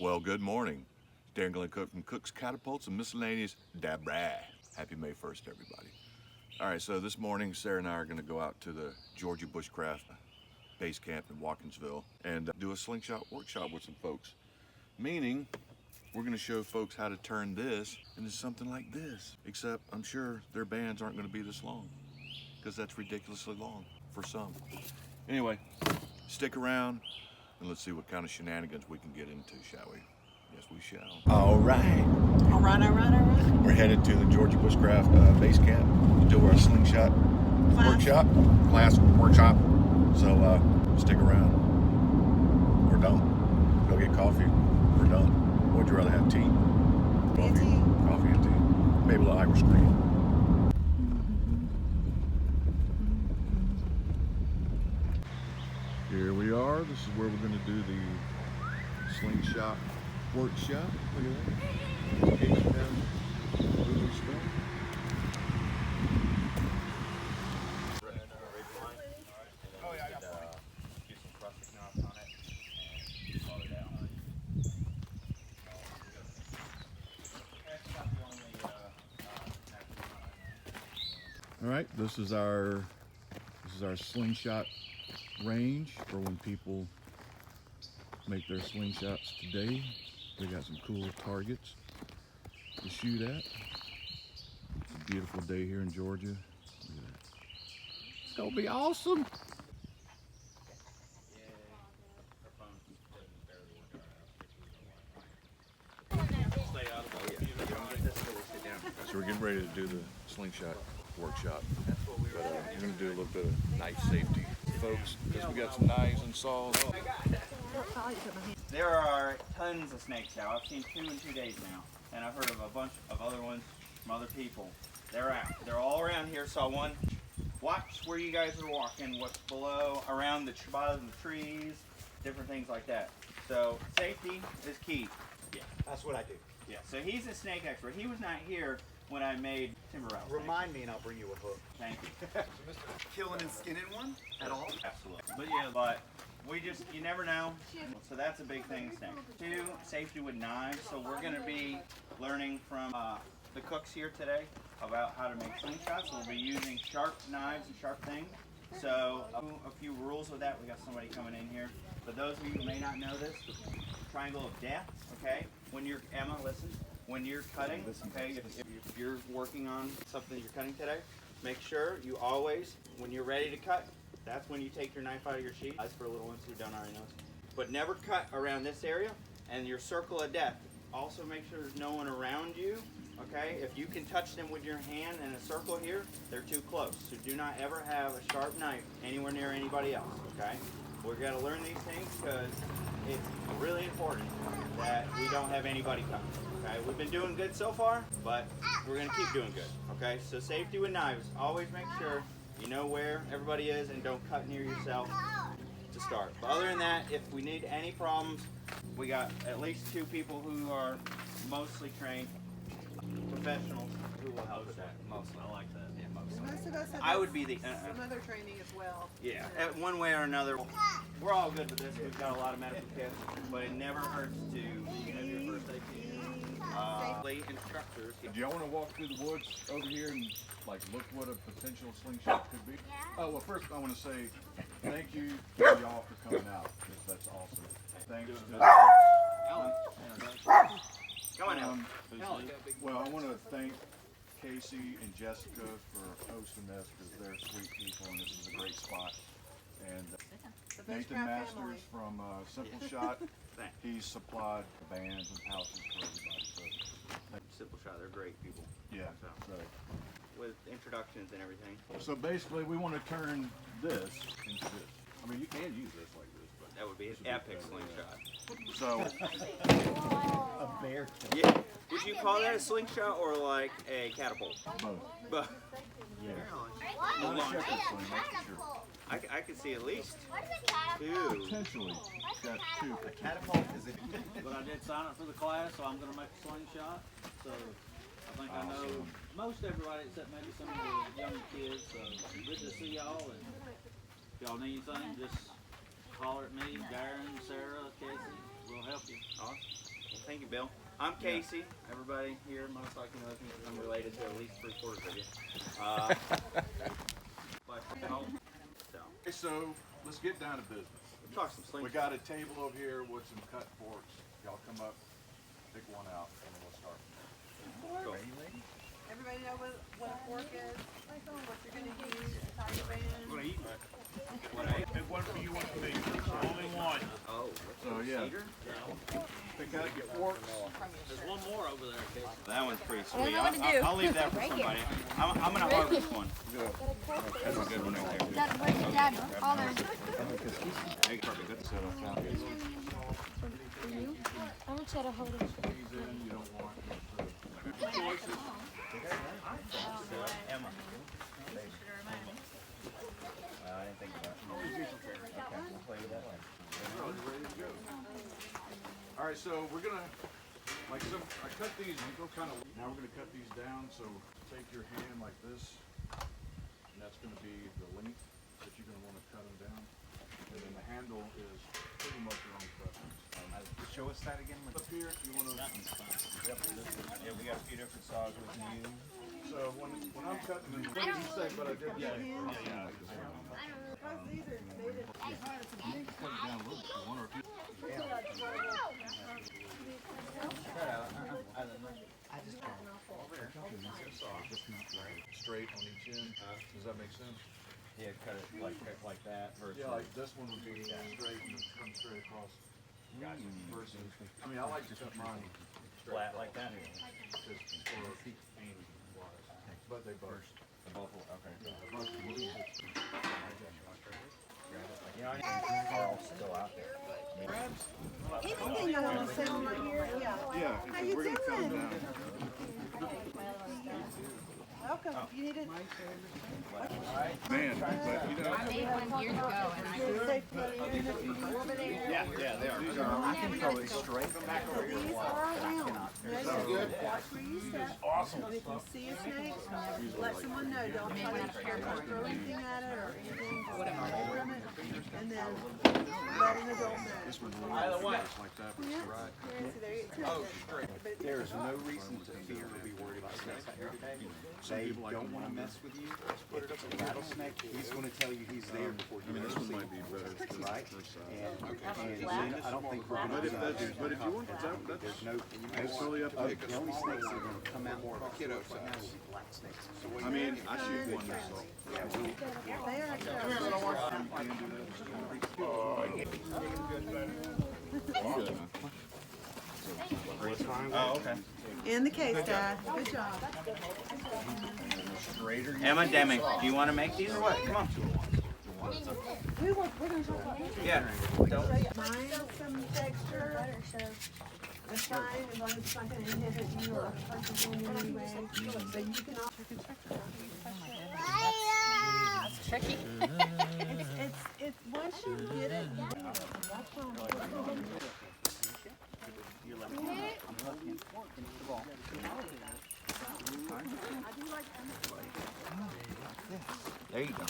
Well, good morning. Darren Glenn Cook from Cook's Catapults and Miscellaneous Dabra. Happy May 1st, everybody. All right, so this morning, Sarah and I are going to go out to the Georgia Bushcraft base camp in Watkinsville and do a slingshot workshop with some folks. Meaning, we're going to show folks how to turn this into something like this. Except, I'm sure their bands aren't going to be this long, because that's ridiculously long for some. Anyway, stick around and let's see what kind of shenanigans we can get into, shall we? Yes, we shall. All right. All right. We're headed to the Georgia Bushcraft base camp to do our slingshot class workshop. So stick around. Or don't. Go get coffee. Or don't. What would you rather have, tea? Coffee and tea. Maybe a little Irish cream. Here we are. This is where we're going to do the slingshot workshop. Look at that. Case down. Moving stuff. Oh yeah, I got plenty. Do some rustic knots on it and slow it down. That's about the only All right, this is our slingshot range for when people make their slingshots today. We got some cool targets to shoot at. It's a beautiful day here in Georgia. Look at that. It's gonna be awesome. So we're getting ready to do the slingshot workshop. But we're going to do a little bit of knife safety, folks, because we got some knives and saws. There are tons of snakes out. I've seen 2 in 2 days now, and I've heard of a bunch of other ones from other people. They're out. They're all around here. Saw one. Watch where you guys are walking, what's below, around the bottom of the trees, different things like that. So safety is key. Yeah, that's what I do. Yeah. So he's a snake expert. He was not here when I made timber rattlesnakes. Remind me and I'll bring you a hook. Thank you. Killing and skinning one at all? Absolutely. But yeah, but you never know. So that's a big thing, snake. 2, safety with knives. So we're going to be learning from the cooks here today about how to make slingshots. We'll be using sharp knives and sharp things. So a few rules with that. We got somebody coming in here. For those of you who may not know this, the triangle of death, okay? When you're, Emma, listen. When you're cutting, okay, if you're working on something you're cutting today, make sure you always, when you're ready to cut, that's when you take your knife out of your sheath. That's for little ones who don't already know. But never cut around this area, and your circle of death. Also make sure there's no one around you, okay? If you can touch them with your hand in a circle here, they're too close. So do not ever have a sharp knife anywhere near anybody else, okay? We've got to learn these things because it's really important that we don't have anybody cut. Okay, we've been doing good so far, but we're going to keep doing good. Okay, so safety with knives. Always make sure you know where everybody is and don't cut near yourself to start. But other than that, if we need any problems, we got at least 2 people who are mostly trained professionals who will help with that. Mostly. I like that. Yeah, mostly. Most of us have I would be the some other training as well. yeah, one way or another. We're all good with this. We've got a lot of medical kits, but it never hurts to have your first aid kit. Instructors. Do y'all want to walk through the woods over here and like look what a potential slingshot could be? Oh, well, first I want to say thank you to y'all for coming out, because that's awesome. Thanks to Come on, Alan. well, I want to thank Casey and Jessica for hosting this, because they're sweet people and this is a great spot. And Nathan Masters from SimpleShot, he's supplied bands and pouches for everybody. So, SimpleShot, they're great people. yeah. So, With introductions and everything. so basically, we want to turn this into this. I mean, you can use this like this, but That would be an epic slingshot. so A bear. Yeah. Would you call that a slingshot or like a catapult? both. But Yeah. Not a shepherd sling, that's for sure. I could see at least What is a catapult? 2. Potentially, got 2. A catapult is a But I did sign up for the class, so I'm going to make a slingshot. So I think I know Awesome. most everybody except maybe some of the younger kids. So good to see y'all. And if y'all need anything, just holler at me, Darren, Sarah, Casey. We'll help you. Awesome. Thank you, Bill. I'm Casey. Everybody here most likely knows me. I'm related to at least 3/4 of you. Okay, so let's get down to business. Talk some We slingshot. got a table over here with some cut forks. Y'all come up, pick one out, and then we'll start. Go. Everybody know what a fork is? What you're gonna use? How you band? What I eat? One for you, one for me. Only one. Oh, So yeah, cedar? pick out your forks. There's one more over there, Casey. That one's pretty I don't sweet. know what to do. I'll leave that for somebody. I'm gonna harvest one. That's a good one right there. Dad, where's your dad? Father. Hey, perfect. Good setup. For you? I want you to hold it. These in, you don't want. Emma. I didn't think about it. Okay, we'll play with that one. Ready to go. All right, so we're gonna, like some, I cut these, you go kind of, now we're gonna cut these down, so take your hand like this, and that's gonna be the length that you're gonna wanna cut them down. And then the handle is pretty much your own preference. Show us that again. Up here, you wanna, Yeah, we got a few different saws we can use. so when I'm cutting them, what did you say, but I did the same. Because these are made of You can cut it down a little bit, one or two. Straight on each end, does that make sense? Yeah, cut it like that versus. Yeah, like this one would be straight and come straight across. Versus, I mean, I like to cut mine Flat like that. just for aiming wise, but they burst. Both. Okay. You know, I all still out there. anything I want to say right here. Yeah. Yeah, How you we're gonna cut them doing? down. Welcome. You need it. Man, but you know. I made one years ago and I over there. Yeah, they are. I can throw it straight back over here. These are around. Watch where you step. Awesome. If you see a snake, let someone know. Don't try to throw anything at it or anything. Just away from it, and then let an adult know. This one Either way. like that, but it's right. Yeah, so there you go. There's no reason to fear or be worried about snakes out here today. They don't want to mess with you. If it's a rattlesnake, he's going to tell you he's there before you This ever one see might him. be better for Right? first side. And I don't think we're going to But if you want, that's There's no, it's totally up to you. the only snakes that are going to come out kiddo size will be black snakes. I mean, I shoot one myself. They are Oh, okay. in the case, Dad. Good job. Emma Deming, do you want to make these or what? Come on. We're going to talk about it. Yeah. Mine, some texture. That's fine, as long as it's not going to inhibit you or punch you in any way. But you can also That's tricky. it's once you get it, that's fine. There you go.